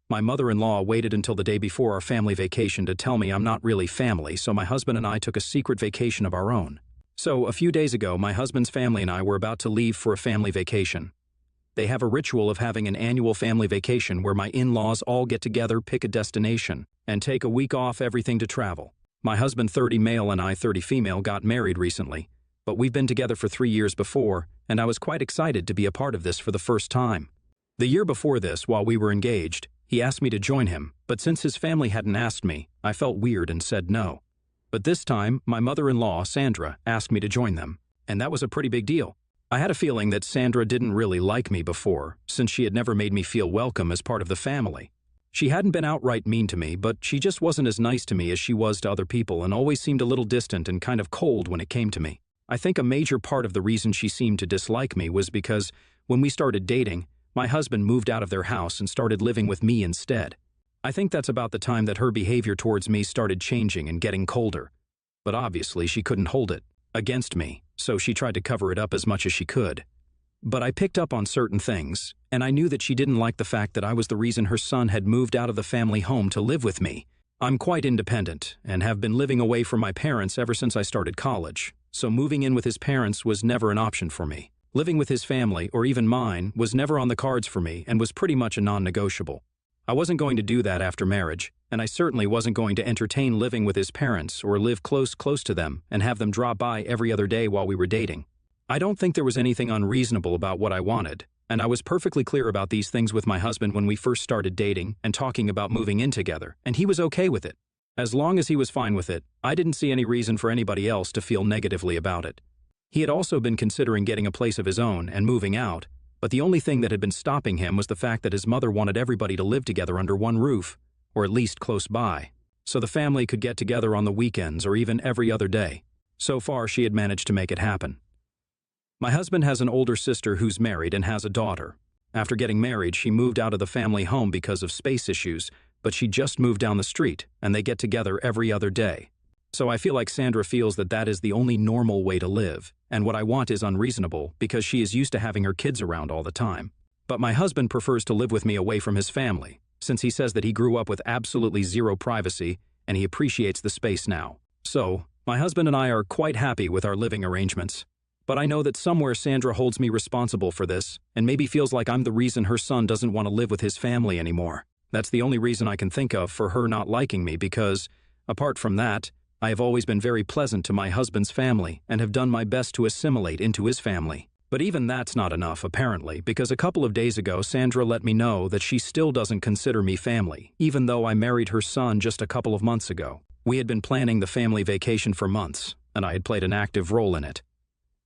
My mother-in-law waited until the day before our family vacation to tell me I'm not really family, so my husband and I took a secret vacation of our own. So, a few days ago, my husband's family and I were about to leave for a family vacation. They have a ritual of having an annual family vacation where my in-laws all get together, pick a destination, and take a week off everything to travel. My husband, 30 male, and I, 30 female, got married recently, but we've been together for 3 years before, and I was quite excited to be a part of this for the first time. The year before this, while we were engaged, he asked me to join him, but since his family hadn't asked me, I felt weird and said no. But this time, my mother-in-law, Sandra, asked me to join them, and that was a pretty big deal. I had a feeling that Sandra didn't really like me before, since she had never made me feel welcome as part of the family. She hadn't been outright mean to me, but she just wasn't as nice to me as she was to other people and always seemed a little distant and kind of cold when it came to me. I think a major part of the reason she seemed to dislike me was because, when we started dating, my husband moved out of their house and started living with me instead. I think that's about the time that her behavior towards me started changing and getting colder. But obviously she couldn't hold it against me, so she tried to cover it up as much as she could. But I picked up on certain things, and I knew that she didn't like the fact that I was the reason her son had moved out of the family home to live with me. I'm quite independent and have been living away from my parents ever since I started college, so moving in with his parents was never an option for me. Living with his family, or even mine, was never on the cards for me and was pretty much a non-negotiable. I wasn't going to do that after marriage, and I certainly wasn't going to entertain living with his parents or live close to them and have them drop by every other day while we were dating. I don't think there was anything unreasonable about what I wanted, and I was perfectly clear about these things with my husband when we first started dating and talking about moving in together, and he was okay with it. As long as he was fine with it, I didn't see any reason for anybody else to feel negatively about it. He had also been considering getting a place of his own and moving out, but the only thing that had been stopping him was the fact that his mother wanted everybody to live together under one roof, or at least close by, so the family could get together on the weekends or even every other day. So far, she had managed to make it happen. My husband has an older sister who's married and has a daughter. After getting married, she moved out of the family home because of space issues, but she just moved down the street, and they get together every other day. So I feel like Sandra feels that that is the only normal way to live, and what I want is unreasonable because she is used to having her kids around all the time. But my husband prefers to live with me away from his family, since he says that he grew up with absolutely zero privacy and he appreciates the space now. So, my husband and I are quite happy with our living arrangements. But I know that somewhere Sandra holds me responsible for this and maybe feels like I'm the reason her son doesn't want to live with his family anymore. That's the only reason I can think of for her not liking me because, apart from that, I have always been very pleasant to my husband's family and have done my best to assimilate into his family. But even that's not enough, apparently, because a couple of days ago Sandra let me know that she still doesn't consider me family, even though I married her son just a couple of months ago. We had been planning the family vacation for months, and I had played an active role in it.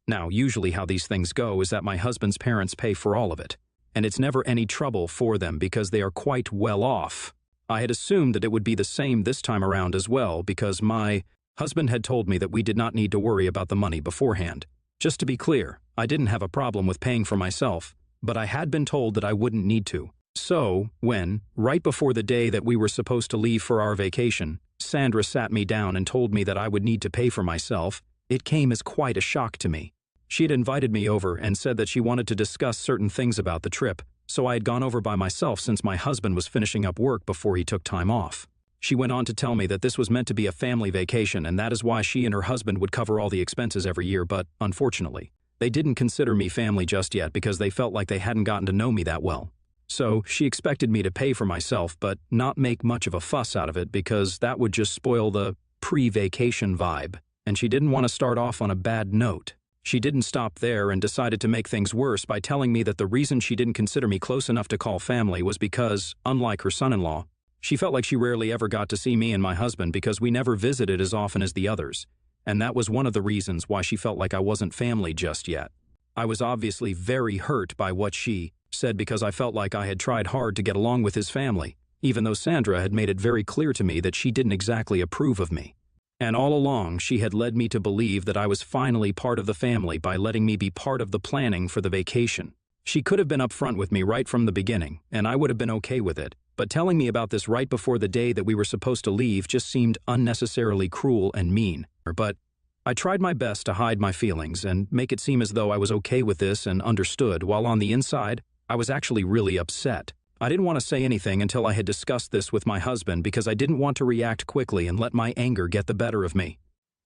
Now, usually how these things go is that my husband's parents pay for all of it, and it's never any trouble for them because they are quite well off. I had assumed that it would be the same this time around as well because my husband had told me that we did not need to worry about the money beforehand. Just to be clear, I didn't have a problem with paying for myself, but I had been told that I wouldn't need to. So, when, right before the day that we were supposed to leave for our vacation, Sandra sat me down and told me that I would need to pay for myself, it came as quite a shock to me. She had invited me over and said that she wanted to discuss certain things about the trip, so I had gone over by myself since my husband was finishing up work before he took time off. She went on to tell me that this was meant to be a family vacation and that is why she and her husband would cover all the expenses every year, but, unfortunately, they didn't consider me family just yet because they felt like they hadn't gotten to know me that well. So, she expected me to pay for myself but not make much of a fuss out of it because that would just spoil the pre-vacation vibe, and she didn't want to start off on a bad note. She didn't stop there and decided to make things worse by telling me that the reason she didn't consider me close enough to call family was because, unlike her son-in-law, she felt like she rarely ever got to see me and my husband because we never visited as often as the others, and that was one of the reasons why she felt like I wasn't family just yet. I was obviously very hurt by what she said because I felt like I had tried hard to get along with his family, even though Sandra had made it very clear to me that she didn't exactly approve of me. And all along, she had led me to believe that I was finally part of the family by letting me be part of the planning for the vacation. She could have been upfront with me right from the beginning, and I would have been okay with it, but telling me about this right before the day that we were supposed to leave just seemed unnecessarily cruel and mean. But I tried my best to hide my feelings and make it seem as though I was okay with this and understood, while on the inside, I was actually really upset. I didn't want to say anything until I had discussed this with my husband because I didn't want to react quickly and let my anger get the better of me.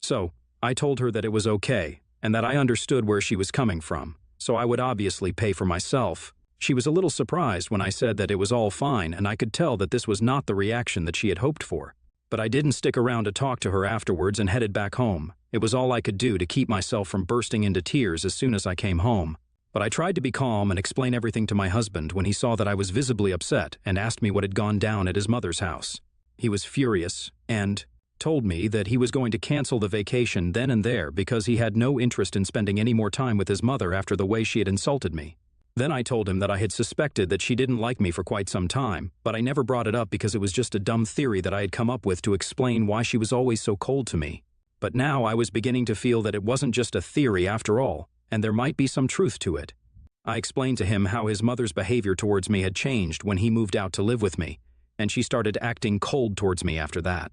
So, I told her that it was okay and that I understood where she was coming from, so I would obviously pay for myself. She was a little surprised when I said that it was all fine, and I could tell that this was not the reaction that she had hoped for. But I didn't stick around to talk to her afterwards and headed back home. It was all I could do to keep myself from bursting into tears as soon as I came home. But I tried to be calm and explain everything to my husband when he saw that I was visibly upset and asked me what had gone down at his mother's house. He was furious and told me that he was going to cancel the vacation then and there because he had no interest in spending any more time with his mother after the way she had insulted me. Then I told him that I had suspected that she didn't like me for quite some time, but I never brought it up because it was just a dumb theory that I had come up with to explain why she was always so cold to me. But now I was beginning to feel that it wasn't just a theory after all, and there might be some truth to it. I explained to him how his mother's behavior towards me had changed when he moved out to live with me, and she started acting cold towards me after that.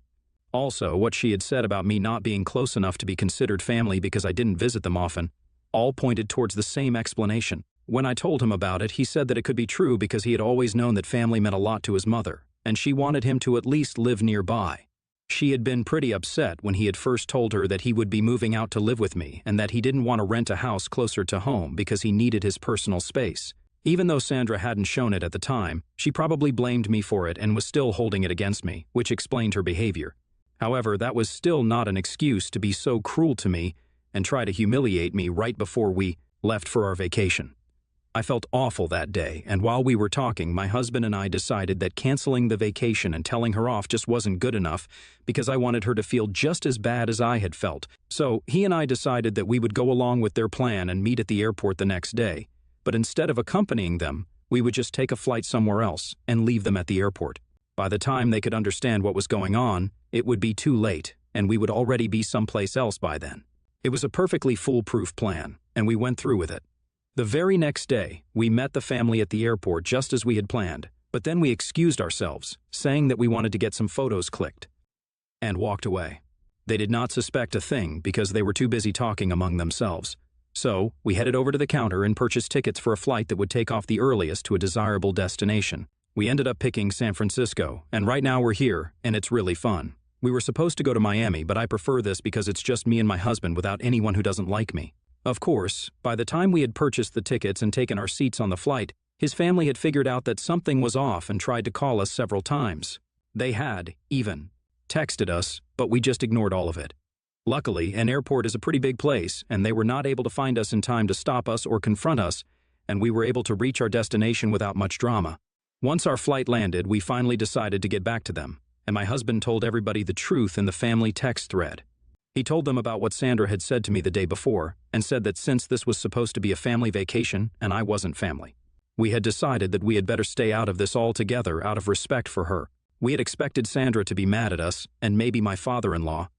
Also, what she had said about me not being close enough to be considered family because I didn't visit them often, all pointed towards the same explanation. When I told him about it, he said that it could be true because he had always known that family meant a lot to his mother, and she wanted him to at least live nearby. She had been pretty upset when he had first told her that he would be moving out to live with me and that he didn't want to rent a house closer to home because he needed his personal space. Even though Sandra hadn't shown it at the time, she probably blamed me for it and was still holding it against me, which explained her behavior. However, that was still not an excuse to be so cruel to me and try to humiliate me right before we left for our vacation. I felt awful that day, and while we were talking, my husband and I decided that canceling the vacation and telling her off just wasn't good enough because I wanted her to feel just as bad as I had felt. So he and I decided that we would go along with their plan and meet at the airport the next day. But instead of accompanying them, we would just take a flight somewhere else and leave them at the airport. By the time they could understand what was going on, it would be too late, and we would already be someplace else by then. It was a perfectly foolproof plan, and we went through with it. The very next day, we met the family at the airport just as we had planned, but then we excused ourselves, saying that we wanted to get some photos clicked, and walked away. They did not suspect a thing because they were too busy talking among themselves. So, we headed over to the counter and purchased tickets for a flight that would take off the earliest to a desirable destination. We ended up picking San Francisco, and right now we're here, and it's really fun. We were supposed to go to Miami, but I prefer this because it's just me and my husband without anyone who doesn't like me. Of course, by the time we had purchased the tickets and taken our seats on the flight, his family had figured out that something was off and tried to call us several times. They had, even, texted us, but we just ignored all of it. Luckily, an airport is a pretty big place, and they were not able to find us in time to stop us or confront us, and we were able to reach our destination without much drama. Once our flight landed, we finally decided to get back to them, and my husband told everybody the truth in the family text thread. He told them about what Sandra had said to me the day before, and said that since this was supposed to be a family vacation, and I wasn't family, we had decided that we had better stay out of this altogether out of respect for her. We had expected Sandra to be mad at us, and maybe my father-in-law,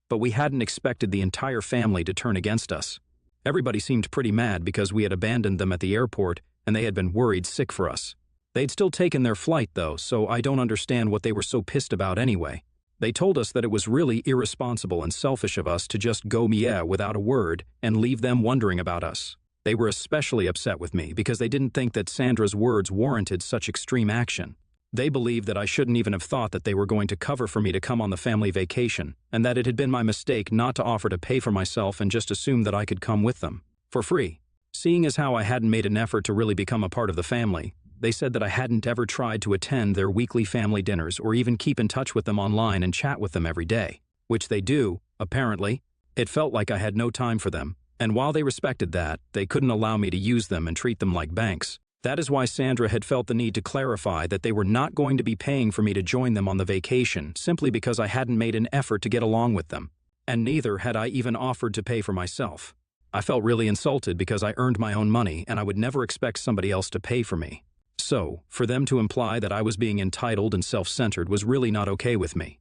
but we hadn't expected the entire family to turn against us. Everybody seemed pretty mad because we had abandoned them at the airport, and they had been worried sick for us. They'd still taken their flight, though, so I don't understand what they were so pissed about anyway. They told us that it was really irresponsible and selfish of us to just go yeah without a word and leave them wondering about us. They were especially upset with me because they didn't think that Sandra's words warranted such extreme action. They believed that I shouldn't even have thought that they were going to cover for me to come on the family vacation, and that it had been my mistake not to offer to pay for myself and just assume that I could come with them, for free. Seeing as how I hadn't made an effort to really become a part of the family, they said that I hadn't ever tried to attend their weekly family dinners or even keep in touch with them online and chat with them every day, which they do, apparently. It felt like I had no time for them, and while they respected that, they couldn't allow me to use them and treat them like banks. That is why Sandra had felt the need to clarify that they were not going to be paying for me to join them on the vacation simply because I hadn't made an effort to get along with them, and neither had I even offered to pay for myself. I felt really insulted because I earned my own money and I would never expect somebody else to pay for me. So, for them to imply that I was being entitled and self-centered was really not okay with me.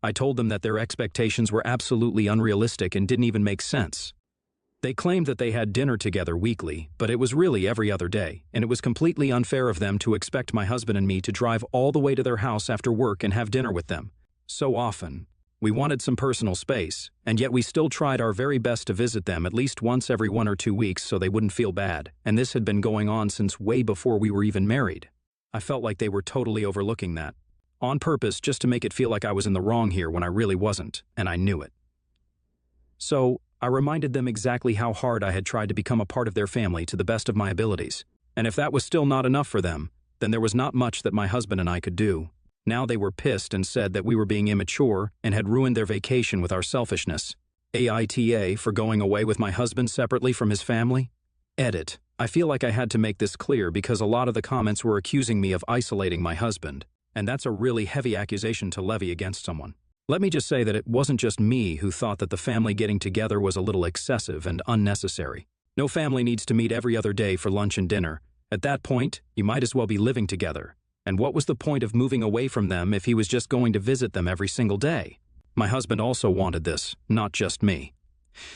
I told them that their expectations were absolutely unrealistic and didn't even make sense. They claimed that they had dinner together weekly, but it was really every other day, and it was completely unfair of them to expect my husband and me to drive all the way to their house after work and have dinner with them. So often, we wanted some personal space, and yet we still tried our very best to visit them at least once every 1 or 2 weeks so they wouldn't feel bad, and this had been going on since way before we were even married. I felt like they were totally overlooking that. On purpose, just to make it feel like I was in the wrong here when I really wasn't, and I knew it. So, I reminded them exactly how hard I had tried to become a part of their family to the best of my abilities. And if that was still not enough for them, then there was not much that my husband and I could do. Now they were pissed and said that we were being immature and had ruined their vacation with our selfishness. AITA for going away with my husband separately from his family? Edit. I feel like I had to make this clear because a lot of the comments were accusing me of isolating my husband, and that's a really heavy accusation to levy against someone. Let me just say that it wasn't just me who thought that the family getting together was a little excessive and unnecessary. No family needs to meet every other day for lunch and dinner. At that point, you might as well be living together. And what was the point of moving away from them if he was just going to visit them every single day? My husband also wanted this, not just me.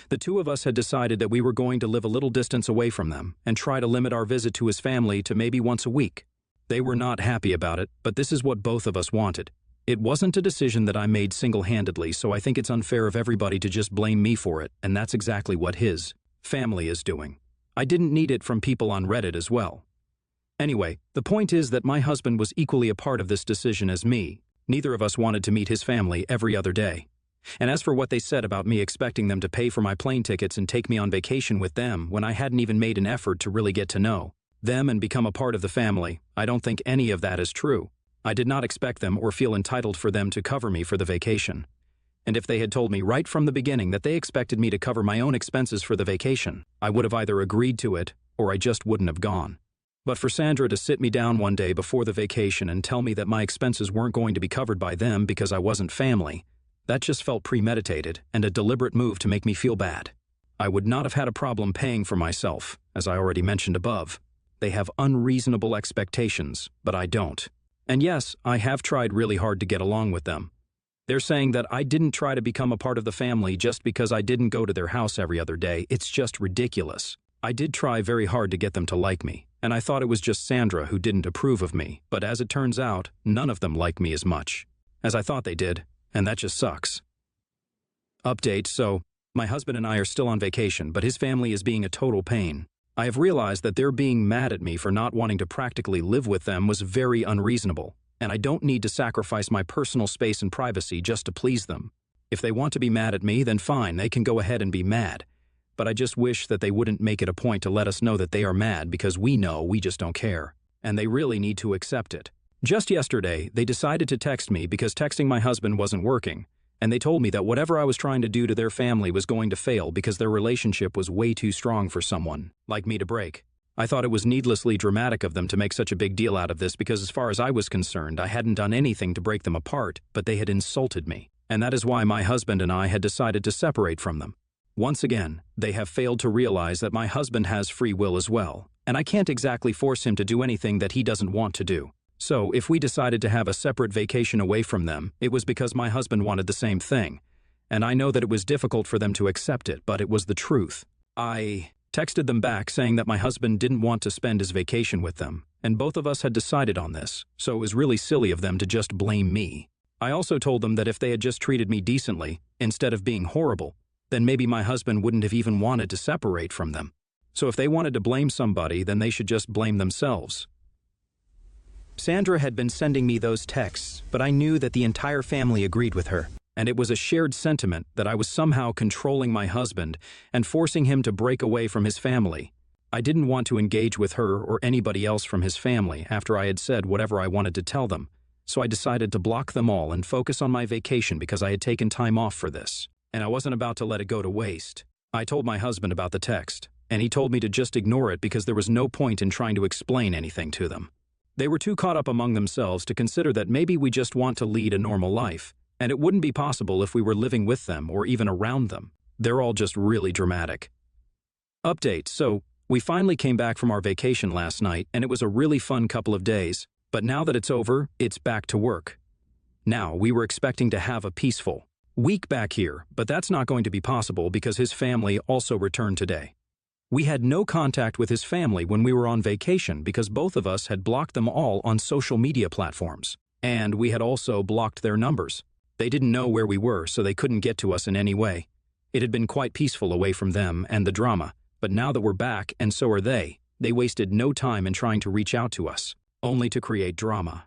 The two of us had decided that we were going to live a little distance away from them and try to limit our visit to his family to maybe once a week. They were not happy about it, but this is what both of us wanted. It wasn't a decision that I made single-handedly, so I think it's unfair of everybody to just blame me for it, and that's exactly what his family is doing. I didn't need it from people on Reddit as well. Anyway, the point is that my husband was equally a part of this decision as me. Neither of us wanted to meet his family every other day. And as for what they said about me expecting them to pay for my plane tickets and take me on vacation with them when I hadn't even made an effort to really get to know them and become a part of the family, I don't think any of that is true. I did not expect them or feel entitled for them to cover me for the vacation. And if they had told me right from the beginning that they expected me to cover my own expenses for the vacation, I would have either agreed to it or I just wouldn't have gone. But for Sandra to sit me down one day before the vacation and tell me that my expenses weren't going to be covered by them because I wasn't family, that just felt premeditated and a deliberate move to make me feel bad. I would not have had a problem paying for myself, as I already mentioned above. They have unreasonable expectations, but I don't. And yes, I have tried really hard to get along with them. They're saying that I didn't try to become a part of the family just because I didn't go to their house every other day. It's just ridiculous. I did try very hard to get them to like me, and I thought it was just Sandra who didn't approve of me, but as it turns out, none of them like me as much as I thought they did, and that just sucks. Update, so, my husband and I are still on vacation, but his family is being a total pain. I have realized that their being mad at me for not wanting to practically live with them was very unreasonable, and I don't need to sacrifice my personal space and privacy just to please them. If they want to be mad at me, then fine, they can go ahead and be mad. But I just wish that they wouldn't make it a point to let us know that they are mad because we know we just don't care. And they really need to accept it. Just yesterday, they decided to text me because texting my husband wasn't working, and they told me that whatever I was trying to do to their family was going to fail because their relationship was way too strong for someone like me to break. I thought it was needlessly dramatic of them to make such a big deal out of this because as far as I was concerned, I hadn't done anything to break them apart, but they had insulted me. And that is why my husband and I had decided to separate from them. Once again, they have failed to realize that my husband has free will as well, and I can't exactly force him to do anything that he doesn't want to do. So, if we decided to have a separate vacation away from them, it was because my husband wanted the same thing. And I know that it was difficult for them to accept it, but it was the truth. I texted them back saying that my husband didn't want to spend his vacation with them, and both of us had decided on this, so it was really silly of them to just blame me. I also told them that if they had just treated me decently, instead of being horrible, then maybe my husband wouldn't have even wanted to separate from them. So if they wanted to blame somebody, then they should just blame themselves. Sandra had been sending me those texts, but I knew that the entire family agreed with her, and it was a shared sentiment that I was somehow controlling my husband and forcing him to break away from his family. I didn't want to engage with her or anybody else from his family after I had said whatever I wanted to tell them, so I decided to block them all and focus on my vacation because I had taken time off for this, and I wasn't about to let it go to waste. I told my husband about the text, and he told me to just ignore it because there was no point in trying to explain anything to them. They were too caught up among themselves to consider that maybe we just want to lead a normal life, and it wouldn't be possible if we were living with them or even around them. They're all just really dramatic. Update, so we finally came back from our vacation last night, and it was a really fun couple of days, but now that it's over, it's back to work. Now, we were expecting to have a peaceful week back here, but that's not going to be possible because his family also returned today. We had no contact with his family when we were on vacation because both of us had blocked them all on social media platforms. And we had also blocked their numbers. They didn't know where we were, so they couldn't get to us in any way. It had been quite peaceful away from them and the drama, but now that we're back, and so are they wasted no time in trying to reach out to us. only to create drama.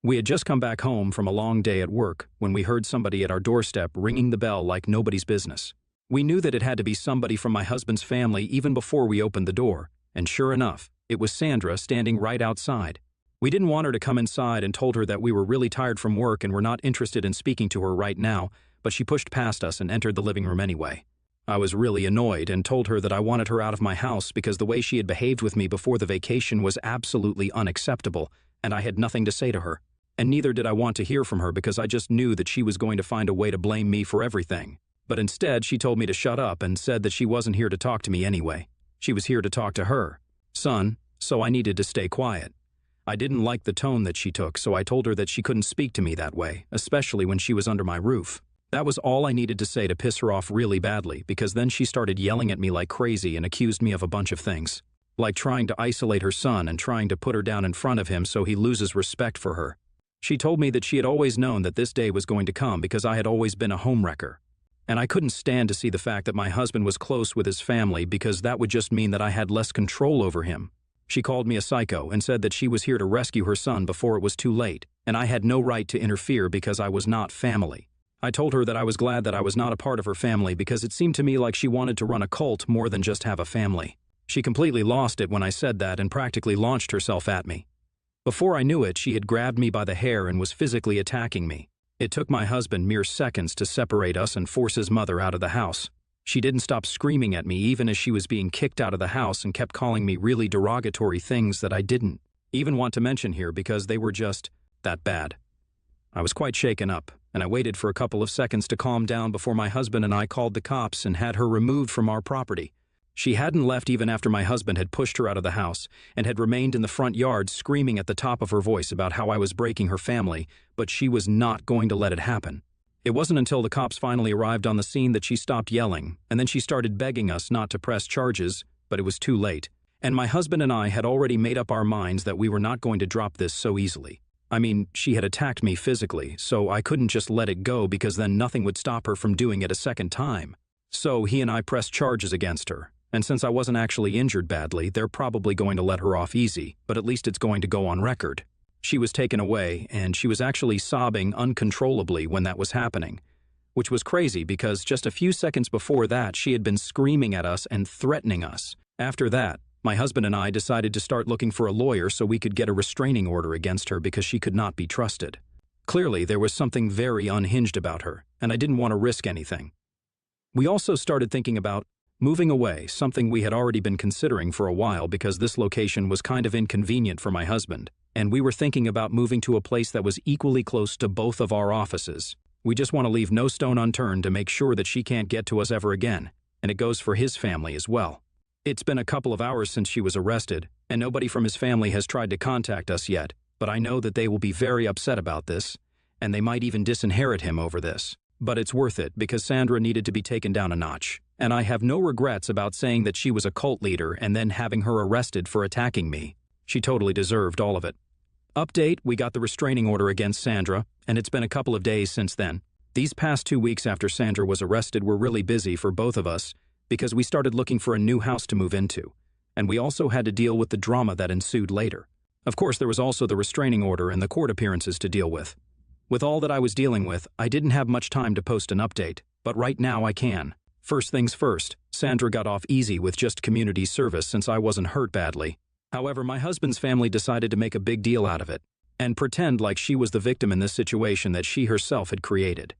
We had just come back home from a long day at work when we heard somebody at our doorstep ringing the bell like nobody's business. We knew that it had to be somebody from my husband's family even before we opened the door, and sure enough, it was Sandra standing right outside. We didn't want her to come inside and told her that we were really tired from work and were not interested in speaking to her right now, but she pushed past us and entered the living room anyway. I was really annoyed and told her that I wanted her out of my house because the way she had behaved with me before the vacation was absolutely unacceptable, and I had nothing to say to her. And neither did I want to hear from her because I just knew that she was going to find a way to blame me for everything. But instead, she told me to shut up and said that she wasn't here to talk to me anyway. She was here to talk to her son, so I needed to stay quiet. I didn't like the tone that she took, so I told her that she couldn't speak to me that way, especially when she was under my roof. That was all I needed to say to piss her off really badly, because then she started yelling at me like crazy and accused me of a bunch of things, like trying to isolate her son and trying to put her down in front of him so he loses respect for her. She told me that she had always known that this day was going to come because I had always been a homewrecker. And I couldn't stand to see the fact that my husband was close with his family because that would just mean that I had less control over him. She called me a psycho and said that she was here to rescue her son before it was too late, and I had no right to interfere because I was not family. I told her that I was glad that I was not a part of her family because it seemed to me like she wanted to run a cult more than just have a family. She completely lost it when I said that and practically launched herself at me. Before I knew it, she had grabbed me by the hair and was physically attacking me. It took my husband mere seconds to separate us and force his mother out of the house. She didn't stop screaming at me even as she was being kicked out of the house and kept calling me really derogatory things that I didn't even want to mention here because they were just that bad. I was quite shaken up, and I waited for a couple of seconds to calm down before my husband and I called the cops and had her removed from our property. She hadn't left even after my husband had pushed her out of the house and had remained in the front yard screaming at the top of her voice about how I was breaking her family, but she was not going to let it happen. It wasn't until the cops finally arrived on the scene that she stopped yelling, and then she started begging us not to press charges, but it was too late. And my husband and I had already made up our minds that we were not going to drop this so easily. I mean, she had attacked me physically, so I couldn't just let it go because then nothing would stop her from doing it a second time. So he and I pressed charges against her. And since I wasn't actually injured badly, they're probably going to let her off easy, but at least it's going to go on record. She was taken away, and she was actually sobbing uncontrollably when that was happening, which was crazy because just a few seconds before that, she had been screaming at us and threatening us. After that, my husband and I decided to start looking for a lawyer so we could get a restraining order against her because she could not be trusted. Clearly, there was something very unhinged about her, and I didn't want to risk anything. We also started thinking about moving away, something we had already been considering for a while because this location was kind of inconvenient for my husband, and we were thinking about moving to a place that was equally close to both of our offices. We just want to leave no stone unturned to make sure that she can't get to us ever again, and it goes for his family as well. It's been a couple of hours since she was arrested, and nobody from his family has tried to contact us yet, but I know that they will be very upset about this, and they might even disinherit him over this. But it's worth it because Sandra needed to be taken down a notch, and I have no regrets about saying that she was a cult leader and then having her arrested for attacking me. She totally deserved all of it. Update, we got the restraining order against Sandra, and it's been a couple of days since then. These past 2 weeks after Sandra was arrested were really busy for both of us because we started looking for a new house to move into, and we also had to deal with the drama that ensued later. Of course, there was also the restraining order and the court appearances to deal with. With all that I was dealing with, I didn't have much time to post an update, but right now I can. First things first, Sandra got off easy with just community service since I wasn't hurt badly. However, my husband's family decided to make a big deal out of it and pretend like she was the victim in this situation that she herself had created.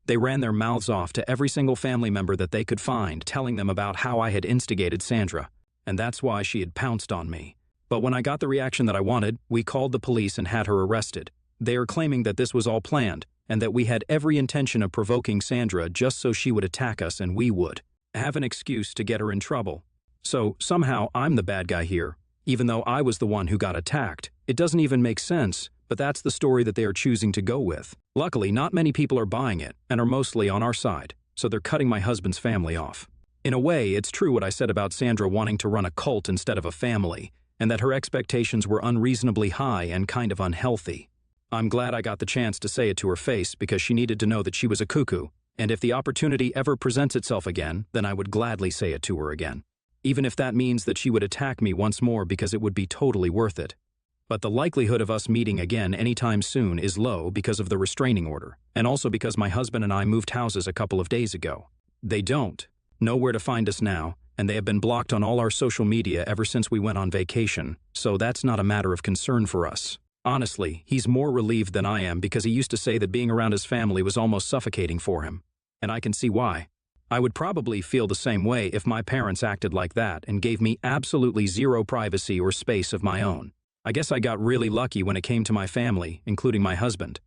They ran their mouths off to every single family member that they could find, telling them about how I had instigated Sandra, and that's why she had pounced on me. But when I got the reaction that I wanted, we called the police and had her arrested. They are claiming that this was all planned, and that we had every intention of provoking Sandra just so she would attack us and we would have an excuse to get her in trouble. So somehow I'm the bad guy here, even though I was the one who got attacked. It doesn't even make sense, but that's the story that they are choosing to go with. Luckily, not many people are buying it and are mostly on our side, so they're cutting my husband's family off. In a way, it's true what I said about Sandra wanting to run a cult instead of a family, and that her expectations were unreasonably high and kind of unhealthy. I'm glad I got the chance to say it to her face because she needed to know that she was a cuckoo, and if the opportunity ever presents itself again, then I would gladly say it to her again. Even if that means that she would attack me once more because it would be totally worth it. But the likelihood of us meeting again anytime soon is low because of the restraining order, and also because my husband and I moved houses a couple of days ago. They don't know where to find us now, and they have been blocked on all our social media ever since we went on vacation, so that's not a matter of concern for us. Honestly, he's more relieved than I am because he used to say that being around his family was almost suffocating for him. And I can see why. I would probably feel the same way if my parents acted like that and gave me absolutely zero privacy or space of my own. I guess I got really lucky when it came to my family, including my husband.